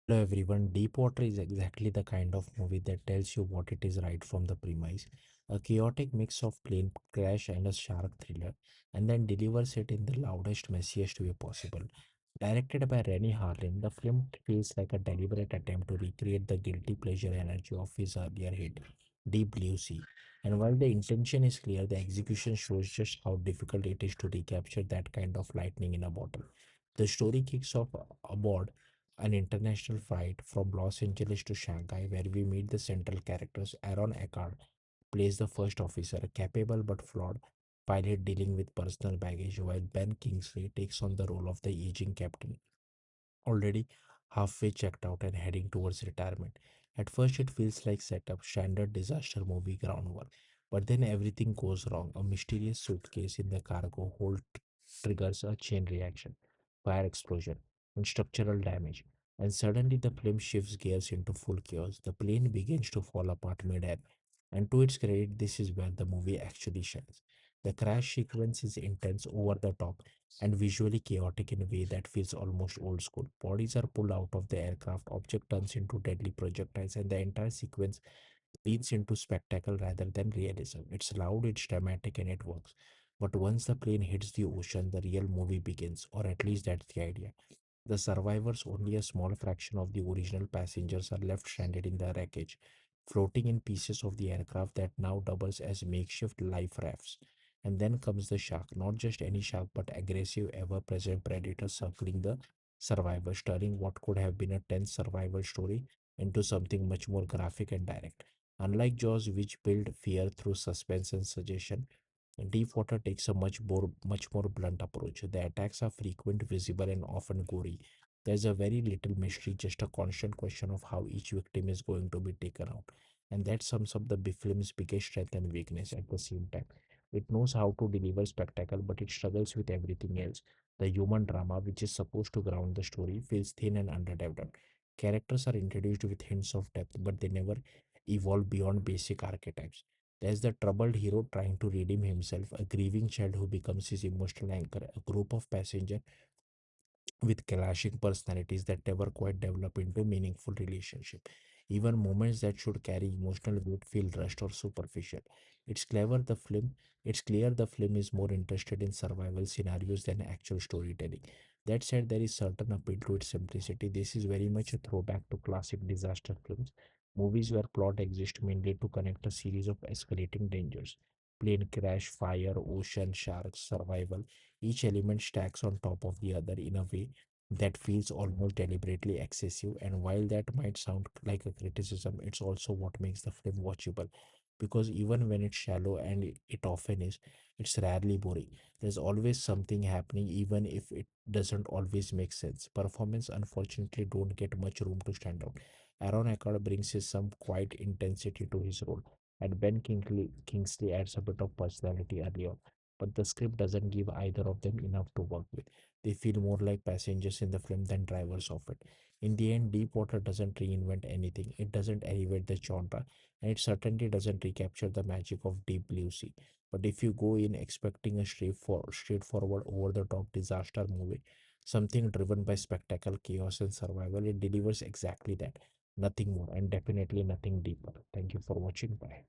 Hello everyone, Deepwater is exactly the kind of movie that tells you what it is right from the premise. A chaotic mix of plane crash and a shark thriller, and then delivers it in the loudest, messiest way possible. Directed by Renny Harlin, the film feels like a deliberate attempt to recreate the guilty pleasure energy of his earlier hit, Deep Blue Sea. And while the intention is clear, the execution shows just how difficult it is to recapture that kind of lightning in a bottle. The story kicks off aboard an international flight from Los Angeles to Shanghai, where we meet the central characters. Aaron Eckhart plays the first officer, a capable but flawed pilot dealing with personal baggage, while Ben Kingsley takes on the role of the aging captain, already halfway checked out and heading towards retirement. At first, it feels like setup, standard disaster movie groundwork. But then everything goes wrong. A mysterious suitcase in the cargo hold triggers a chain reaction, fire explosion, and structural damage. And suddenly the film shifts gears into full chaos. The plane begins to fall apart mid-air. And to its credit, this is where the movie actually shines. The crash sequence is intense, over the top, and visually chaotic in a way that feels almost old school. Bodies are pulled out of the aircraft, object turns into deadly projectiles, and the entire sequence leans into spectacle rather than realism. It's loud, it's dramatic, and it works. But once the plane hits the ocean, the real movie begins, or at least that's the idea. The survivors, only a small fraction of the original passengers, are left stranded in the wreckage, floating in pieces of the aircraft that now doubles as makeshift life rafts. And then comes the shark, not just any shark, but aggressive, ever present predator circling the survivors, turning what could have been a tense survival story into something much more graphic and direct. Unlike Jaws, which build fear through suspense and suggestion, Deepwater takes a much more blunt approach. The attacks are frequent, visible, and often gory. There's a very little mystery, just a constant question of how each victim is going to be taken out. And that sums up the film's biggest strength and weakness at the same time. It knows how to deliver spectacle, but it struggles with everything else. The human drama, which is supposed to ground the story, feels thin and underdeveloped. Characters are introduced with hints of depth, but they never evolve beyond basic archetypes. There's the troubled hero trying to redeem himself, a grieving child who becomes his emotional anchor, a group of passengers with clashing personalities that never quite develop into meaningful relationship. Even moments that should carry emotional weight feel rushed or superficial. It's clever the film it's clear the film is more interested in survival scenarios than actual storytelling. That said, there is certain appeal to its simplicity. This is very much a throwback to classic disaster films, movies where plot exists mainly to connect a series of escalating dangers. Plane crash, fire, ocean, sharks, survival. Each element stacks on top of the other in a way that feels almost deliberately excessive. And while that might sound like a criticism, it's also what makes the film watchable. Because even when it's shallow, and it often is, it's rarely boring. There's always something happening, even if it doesn't always make sense. Performance, unfortunately, don't get much room to stand out. Aaron Eckhart brings his some quiet intensity to his role, and Kingsley adds a bit of personality early on. But the script doesn't give either of them enough to work with. They feel more like passengers in the film than drivers of it. In the end, Deepwater doesn't reinvent anything. It doesn't elevate the genre, and it certainly doesn't recapture the magic of Deep Blue Sea. But if you go in expecting a straightforward, over-the-top disaster movie, something driven by spectacle, chaos, and survival, it delivers exactly that. Nothing more, and definitely nothing deeper. Thank you for watching. Bye.